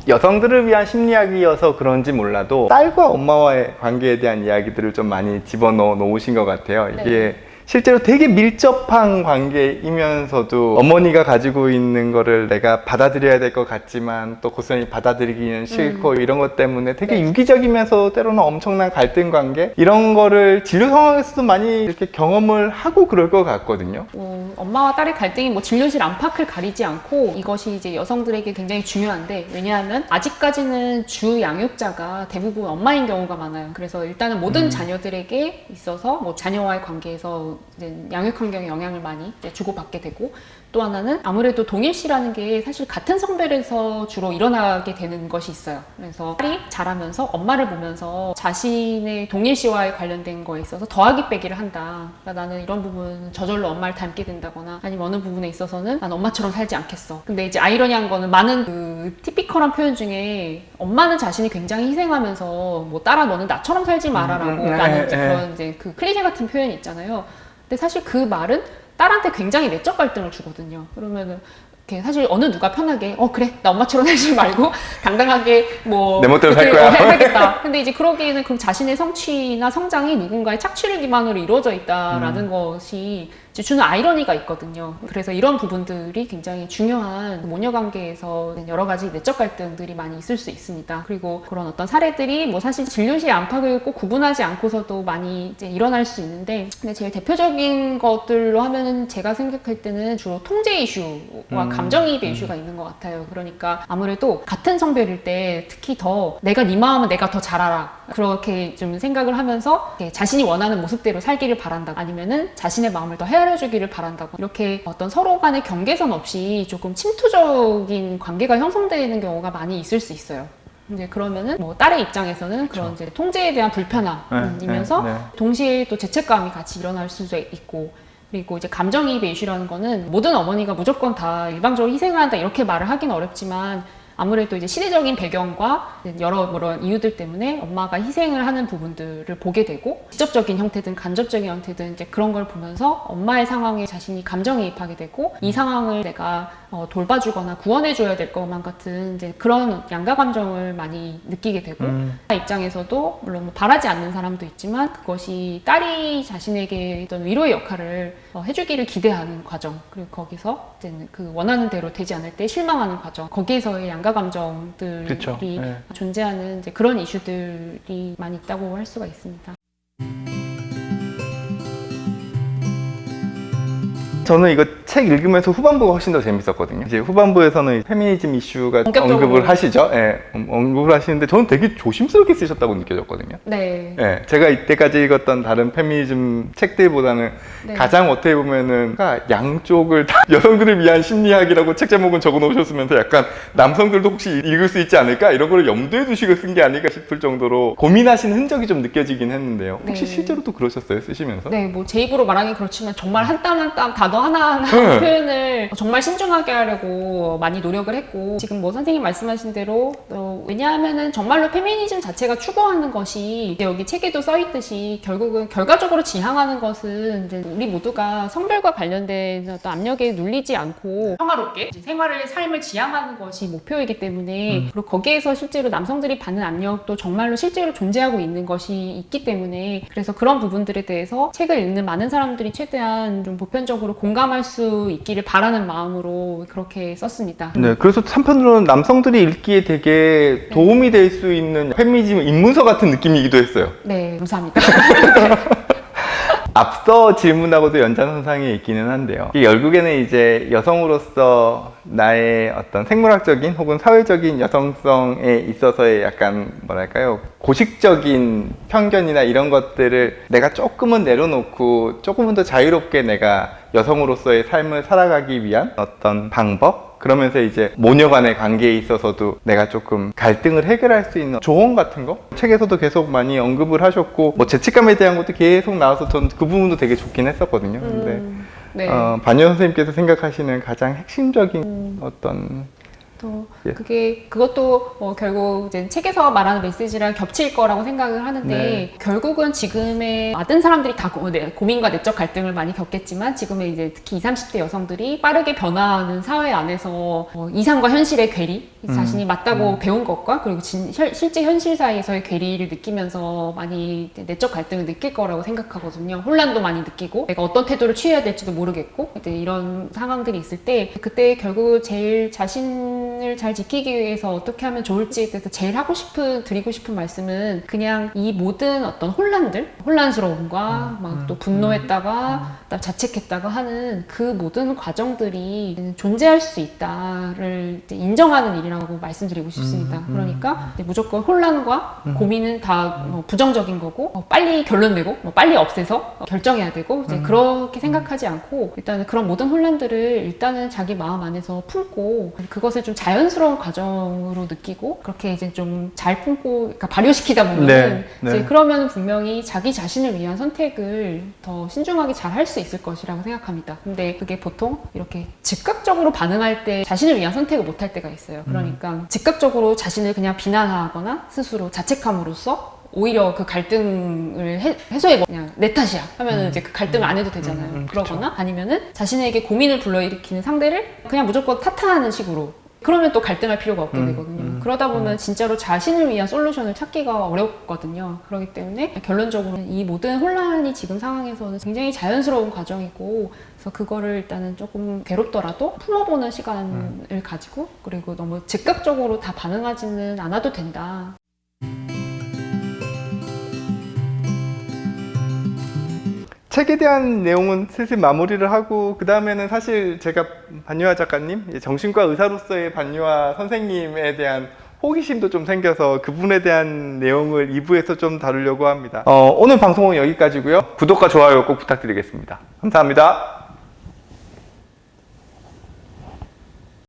여성들을 위한 심리학이어서 그런지 몰라도 딸과 엄마와의 관계에 대한 이야기들을 좀 많이 집어넣어 놓으신 것 같아요. 이게 네. 실제로 되게 밀접한 관계이면서도 어머니가 가지고 있는 거를 내가 받아들여야 될 것 같지만 또 고스란히 받아들이기는 싫고 이런 것 때문에 되게 네. 유기적이면서 때로는 엄청난 갈등 관계 이런 거를 진료 상황에서도 많이 이렇게 경험을 하고 그럴 것 같거든요. 엄마와 딸의 갈등이 뭐 진료실 안팎을 가리지 않고 이것이 이제 여성들에게 굉장히 중요한데, 왜냐하면 아직까지는 주 양육자가 대부분 엄마인 경우가 많아요. 그래서 일단은 모든 자녀들에게 있어서 뭐 자녀와의 관계에서 이제 양육 환경에 영향을 많이 이제 주고받게 되고, 또 하나는 아무래도 동일시라는 게 사실 같은 성별에서 주로 일어나게 되는 것이 있어요. 그래서 딸이 자라면서 엄마를 보면서 자신의 동일시와의 관련된 거에 있어서 더하기 빼기를 한다. 그러니까 나는 이런 부분 저절로 엄마를 닮게 된다거나, 아니면 어느 부분에 있어서는 난 엄마처럼 살지 않겠어. 근데 이제 아이러니한 거는 많은 그 티피컬한 표현 중에 엄마는 자신이 굉장히 희생하면서 뭐 딸아 너는 나처럼 살지 말아라고 라는 이제 그런 이제 그 클리셰 같은 표현이 있잖아요. 근데 사실 그 말은 딸한테 굉장히 내적 갈등을 주거든요. 그러면은 이렇게 사실 어느 누가 편하게 그래 나 엄마처럼 살지 말고 당당하게 뭐 내 멋대로 살 거야 해야겠다. 근데 이제 그러기에는 그럼 자신의 성취나 성장이 누군가의 착취를 기반으로 이루어져 있다라는 것이 이제 주는 아이러니가 있거든요. 그래서 이런 부분들이 굉장히 중요한 모녀 관계에서 여러 가지 내적 갈등들이 많이 있을 수 있습니다. 그리고 그런 어떤 사례들이 뭐 사실 진료실 안팎을 꼭 구분하지 않고서도 많이 이제 일어날 수 있는데, 근데 제일 대표적인 것들로 하면은 제가 생각할 때는 주로 통제 이슈와 감정이입의 이슈가 있는 것 같아요. 그러니까 아무래도 같은 성별일 때 특히 더 내가 네 마음은 내가 더 잘 알아, 그렇게 좀 생각을 하면서 자신이 원하는 모습대로 살기를 바란다, 아니면은 자신의 마음을 더 헤아려주기를 바란다고, 이렇게 어떤 서로 간의 경계선 없이 조금 침투적인 관계가 형성되는 경우가 많이 있을 수 있어요. 이제 그러면은 뭐 딸의 입장에서는 그런 이제 통제에 대한 불편함이면서 동시에 또 죄책감이 같이 일어날 수도 있고, 그리고 이제 감정이입의 이슈라는 거는 모든 어머니가 무조건 다 일방적으로 희생을 한다 이렇게 말을 하긴 어렵지만, 아무래도 이제 시대적인 배경과 여러 이유들 때문에 엄마가 희생을 하는 부분들을 보게 되고, 직접적인 형태든 간접적인 형태든 이제 그런 걸 보면서 엄마의 상황에 자신이 감정이입하게 되고, 이 상황을 내가 돌봐주거나 구원해줘야 될 것만 같은 이제 그런 양가 감정을 많이 느끼게 되고, 입장에서도 물론 뭐 바라지 않는 사람도 있지만 그것이 딸이 자신에게 어떤 위로의 역할을 해주기를 기대하는 과정, 그리고 거기서 이제 그 원하는 대로 되지 않을 때 실망하는 과정, 거기에서의 양가 감정들이 그쵸. 존재하는 이제 그런 이슈들이 많이 있다고 할 수가 있습니다. 저는 이거 책 읽으면서 후반부가 훨씬 더 재밌었거든요. 이제 후반부에서는 페미니즘 이슈가 언급을 하시죠. 예, 언급을 하시는데 저는 되게 조심스럽게 쓰셨다고 느껴졌거든요. 네. 예, 제가 이때까지 읽었던 다른 페미니즘 책들보다는 가장 어떻게 보면은 양쪽을 다 여성들을 위한 심리학이라고 책 제목은 적어 놓으셨으면서 약간 남성들도 혹시 읽을 수 있지 않을까 이런 거를 염두에 두시고 쓴 게 아닐까 싶을 정도로 고민하신 흔적이 좀 느껴지긴 했는데요. 혹시 실제로도 그러셨어요? 쓰시면서? 네, 뭐 제 입으로 말하기 그렇지만 정말 한 땀 한 땀 단어 하나하나 표현을 정말 신중하게 하려고 많이 노력을 했고, 지금 뭐 선생님 말씀하신 대로 왜냐하면은 정말로 페미니즘 자체가 추구하는 것이 여기 책에도 써있듯이 결국은 결과적으로 지향하는 것은 이제 우리 모두가 성별과 관련된 어떤 압력에 눌리지 않고 평화롭게 삶을 지향하는 것이 목표이기 때문에, 그리고 거기에서 실제로 남성들이 받는 압력도 정말로 실제로 존재하고 있는 것이 있기 때문에, 그래서 그런 부분들에 대해서 책을 읽는 많은 사람들이 최대한 좀 보편적으로 공감할 수 있기를 바라는 마음으로 그렇게 썼습니다. 네, 그래서 한편으로는 남성들이 읽기에 되게 도움이 될 수 있는 페미니즘 입문서 같은 느낌이기도 했어요. 네, 감사합니다. 앞서 질문하고도 연장선상에 있기는 한데요. 결국에는 이제 여성으로서 나의 어떤 생물학적인 혹은 사회적인 여성성에 있어서의 약간 뭐랄까요, 고식적인 편견이나 이런 것들을 내가 조금은 내려놓고 조금은 더 자유롭게 내가 여성으로서의 삶을 살아가기 위한 어떤 방법? 그러면서 이제 모녀 간의 관계에 있어서도 내가 조금 갈등을 해결할 수 있는 조언 같은 거? 책에서도 계속 많이 언급을 하셨고, 뭐 죄책감에 대한 것도 계속 나와서 전 그 부분도 되게 좋긴 했었거든요. 근데 네. 반여 선생님께서 생각하시는 가장 핵심적인 어떤 또 예. 그것도 결국 이제 책에서 말하는 메시지랑 겹칠 거라고 생각을 하는데 네. 결국은 지금의 많은 사람들이 다 고민과 내적 갈등을 많이 겪겠지만 지금의 이제 특히 20, 30대 여성들이 빠르게 변화하는 사회 안에서 이상과 현실의 괴리, 자신이 맞다고 배운 것과 그리고 실제 현실 사이에서의 괴리를 느끼면서 많이 내적 갈등을 느낄 거라고 생각하거든요. 혼란도 많이 느끼고 내가 어떤 태도를 취해야 될지도 모르겠고 이제 이런 상황들이 있을 때 그때 결국 제일 자신을 잘 지키기 위해서 어떻게 하면 좋을지에 대해서 제일 드리고 싶은 말씀은 그냥 이 모든 어떤 혼란스러움과 막 또 분노했다가 자책했다가 하는 그 모든 과정들이 존재할 수 있다를 이제 인정하는 일이라고 말씀드리고 싶습니다. 그러니까 이제 무조건 혼란과 고민은 다 부정적인 거고 빨리 결론 내고 빨리 없애서 결정해야 되고 이제 그렇게 생각하지 않고 일단은 그런 모든 혼란들을 일단은 자기 마음 안에서 품고 그것을 좀 자연스러운 과정으로 느끼고 그렇게 이제 좀 잘 품고 그러니까 발효시키다 보면 네, 네. 이제 그러면 분명히 자기 자신을 위한 선택을 더 신중하게 잘 할 수 있을 것이라고 생각합니다. 근데 그게 보통 이렇게 즉각적으로 반응할 때 자신을 위한 선택을 못 할 때가 있어요. 그러니까 즉각적으로 자신을 그냥 비난하거나 스스로 자책함으로써 오히려 그 갈등을 해소해 그냥 내 탓이야 하면은 이제 그 갈등을 안 해도 되잖아요. 그러거나 아니면은 자신에게 고민을 불러일으키는 상대를 그냥 무조건 탓하는 식으로 그러면 또 갈등할 필요가 없게 되거든요. 그러다 보면 진짜로 자신을 위한 솔루션을 찾기가 어렵거든요. 그렇기 때문에 결론적으로 이 모든 혼란이 지금 상황에서는 굉장히 자연스러운 과정이고 그래서 그거를 일단은 조금 괴롭더라도 풀어보는 시간을 가지고 그리고 너무 즉각적으로 다 반응하지는 않아도 된다. 책에 대한 내용은 슬슬 마무리를 하고 그 다음에는 사실 제가 반유아 작가님, 정신과 의사로서의 반유아 선생님에 대한 호기심도 좀 생겨서 그분에 대한 내용을 2부에서 좀 다루려고 합니다. 오늘 방송은 여기까지고요. 구독과 좋아요 꼭 부탁드리겠습니다. 감사합니다.